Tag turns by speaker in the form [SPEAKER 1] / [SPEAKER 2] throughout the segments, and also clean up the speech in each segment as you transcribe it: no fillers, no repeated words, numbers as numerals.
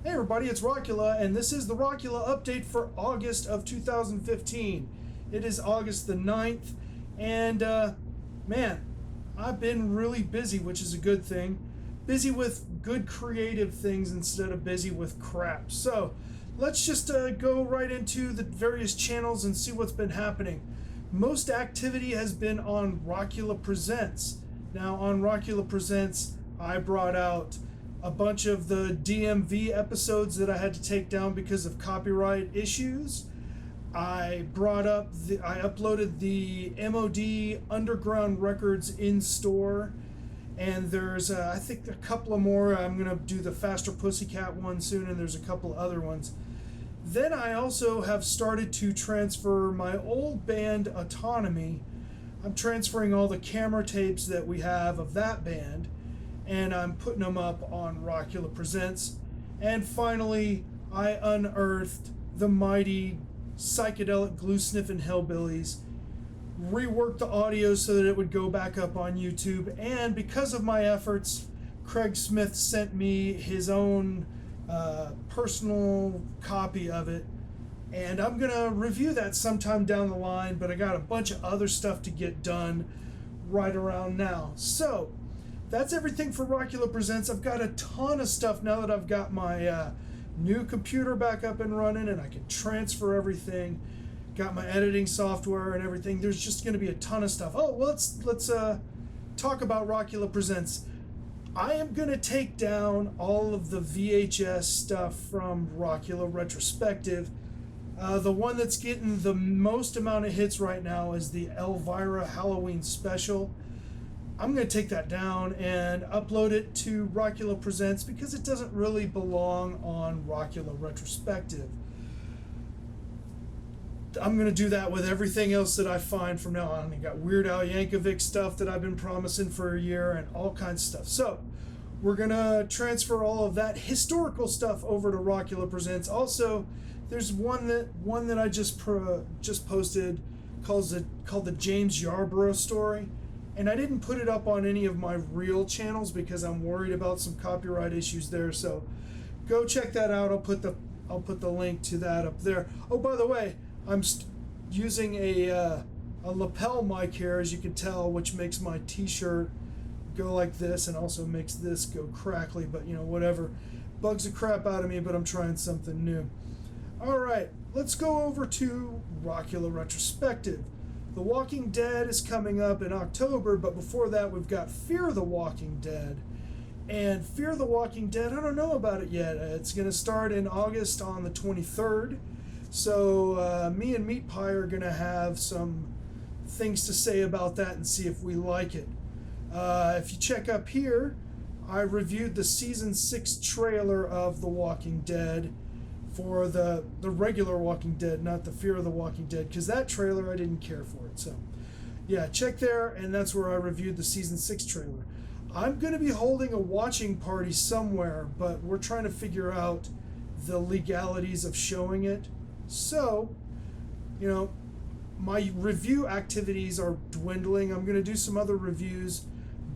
[SPEAKER 1] Hey everybody, it's Rockula, and this is the Rockula update for August of 2015. It is August the 9th, and man, I've been really busy, which is a good thing. Busy with good creative things instead of busy with crap. So let's just go right into the various channels and see what's been happening. Most activity has been on Rockula Presents. Now, on Rockula Presents, I brought out a bunch of the DMV episodes that I had to take down because of copyright issues. I uploaded the MOD Underground Records in store, and there's I think a couple of more. I'm gonna do the Faster Pussycat one soon, and there's a couple of other ones. Then I also have started to transfer my old band Autonomy. I'm transferring all the camera tapes that we have of that band, and I'm putting them up on Rockula Presents. And finally, I unearthed the mighty psychedelic glue-sniffing hillbillies, reworked the audio so that it would go back up on YouTube, and because of my efforts, Craig Smith sent me his own personal copy of it, and I'm gonna review that sometime down the line, but I got a bunch of other stuff to get done right around now. So that's everything for Rockula Presents. I've got a ton of stuff now that I've got my new computer back up and running, and I can transfer everything. Got my editing software and everything. There's just going to be a ton of stuff. Oh, well, let's talk about Rockula Presents. I am going to take down all of the VHS stuff from Rockula Retrospective. The one that's getting the most amount of hits right now is the Elvira Halloween Special. I'm going to take that down and upload it to Rockula Presents because it doesn't really belong on Rockula Retrospective. I'm going to do that with everything else that I find from now on. I got Weird Al Yankovic stuff that I've been promising for a year and all kinds of stuff. So we're going to transfer all of that historical stuff over to Rockula Presents. Also, there's one that I just posted called the James Yarborough story. And I didn't put it up on any of my real channels because I'm worried about some copyright issues there. So go check that out. I'll put the link to that up there. Oh, by the way, I'm using a lapel mic here, as you can tell, which makes my t-shirt go like this and also makes this go crackly, but you know, whatever. Bugs the crap out of me, but I'm trying something new. All right, let's go over to Rockula Retrospective. The Walking Dead is coming up in October, but before that we've got Fear the Walking Dead. And Fear the Walking Dead, I don't know about it yet. It's going to start in August on the 23rd. So me and Meat Pie are going to have some things to say about that and see if we like it. If you check up here, I reviewed the Season 6 trailer of The Walking Dead for the regular Walking Dead, not the Fear of the Walking Dead, because that trailer I didn't care for it. So yeah, check there, and that's where I reviewed the Season 6 trailer. I'm going to be holding a watching party somewhere, but we're trying to figure out the legalities of showing it. So, you know, my review activities are dwindling. I'm going to do some other reviews,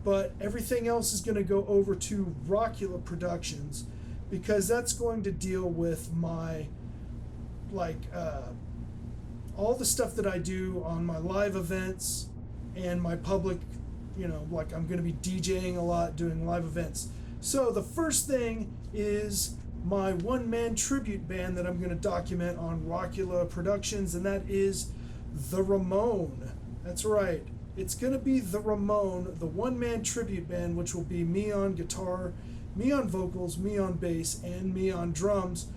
[SPEAKER 1] but everything else is going to go over to Rockula Productions, because that's going to deal with my, all the stuff that I do on my live events and my public, you know, like I'm going to be DJing a lot, doing live events. So the first thing is my one-man tribute band that I'm going to document on Rockula Productions, and that is The Ramone. That's right. It's going to be The Ramone, the one-man tribute band, which will be me on guitar, me on vocals, me on bass, and me on drums.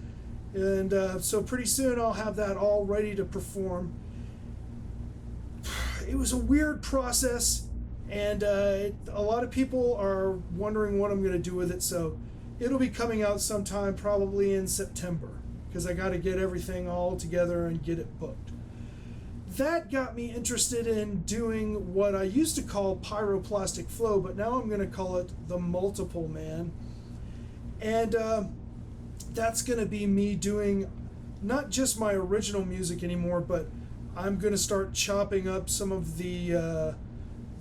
[SPEAKER 1] And so pretty soon I'll have that all ready to perform. It was a weird process, and a lot of people are wondering what I'm going to do with it, so it'll be coming out sometime probably in September, because I got to get everything all together and get it booked. That got me interested in doing what I used to call Pyroplastic Flow, but now I'm going to call it the Multiple Man. And that's going to be me doing not just my original music anymore, but I'm going to start chopping up some of the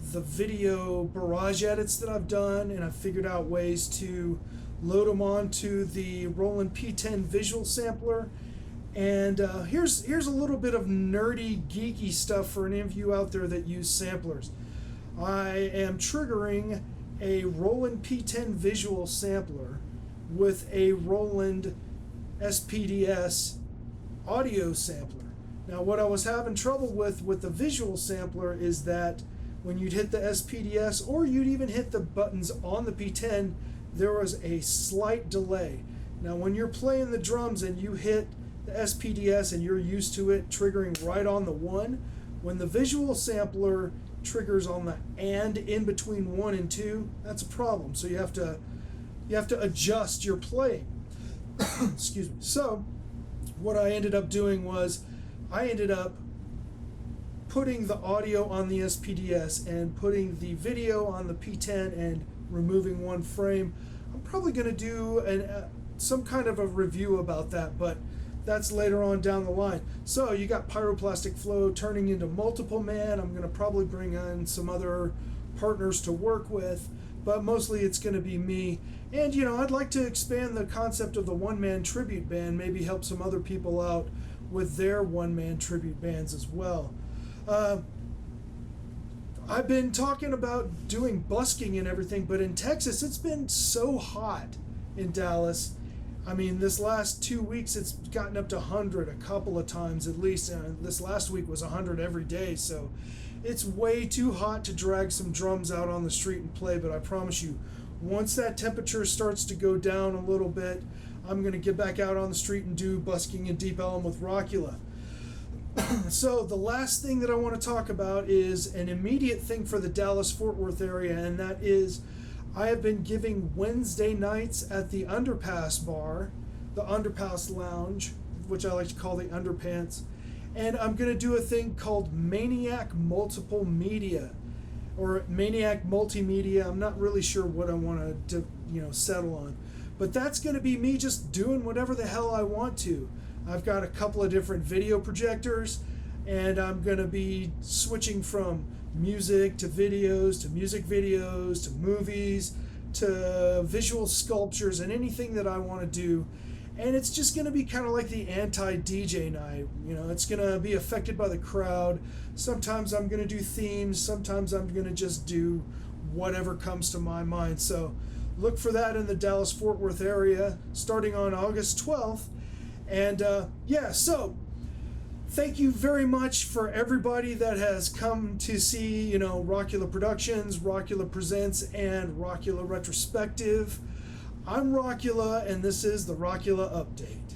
[SPEAKER 1] video barrage edits that I've done, and I've figured out ways to load them onto the Roland P10 visual sampler. And here's a little bit of nerdy, geeky stuff for any of you out there that use samplers. I am triggering a Roland P10 visual sampler with a Roland SPDS audio sampler. Now, what I was having trouble with the visual sampler is that when you'd hit the SPDS, or you'd even hit the buttons on the P10, there was a slight delay. Now, when you're playing the drums and you hit the SPDS and you're used to it triggering right on the 1, when the visual sampler triggers on the and in between 1 and 2, that's a problem. So you have to adjust your playing. Excuse me. So what I ended up doing was I ended up putting the audio on the SPDS and putting the video on the P10 and removing one frame. I'm probably going to do some kind of a review about that, but that's later on down the line. So you got Pyroplastic Flow turning into Multiple Man. I'm going to probably bring in some other partners to work with, but mostly it's going to be me. And I'd like to expand the concept of the one-man tribute band, maybe help some other people out with their one-man tribute bands as well. I've been talking about doing busking and everything, but in Texas it's been so hot in Dallas. I mean, this last 2 weeks it's gotten up to 100 a couple of times at least, and this last week was 100 every day, so it's way too hot to drag some drums out on the street and play. But I promise you, once that temperature starts to go down a little bit, I'm going to get back out on the street and do busking in Deep Ellum with Rockula. So the last thing that I want to talk about is an immediate thing for the Dallas-Fort Worth area, and that is I have been giving Wednesday nights at the Underpass Bar, the Underpass Lounge, which I like to call the Underpants, and I'm going to do a thing called Maniac Multiple Media, or Maniac Multimedia. I'm not really sure what I want to settle on, but that's going to be me just doing whatever the hell I want to. I've got a couple of different video projectors, and I'm going to be switching from music to videos to music videos to movies to visual sculptures and anything that I want to do. And it's just going to be kind of like the anti-DJ night. It's going to be affected by the crowd. Sometimes I'm going to do themes. Sometimes I'm going to just do whatever comes to my mind. So look for that in the Dallas-Fort Worth area starting on August 12th. And so thank you very much for everybody that has come to see, Rockula Productions, Rockula Presents, and Rockula Retrospective. I'm Rockula, and this is the Rockula Update.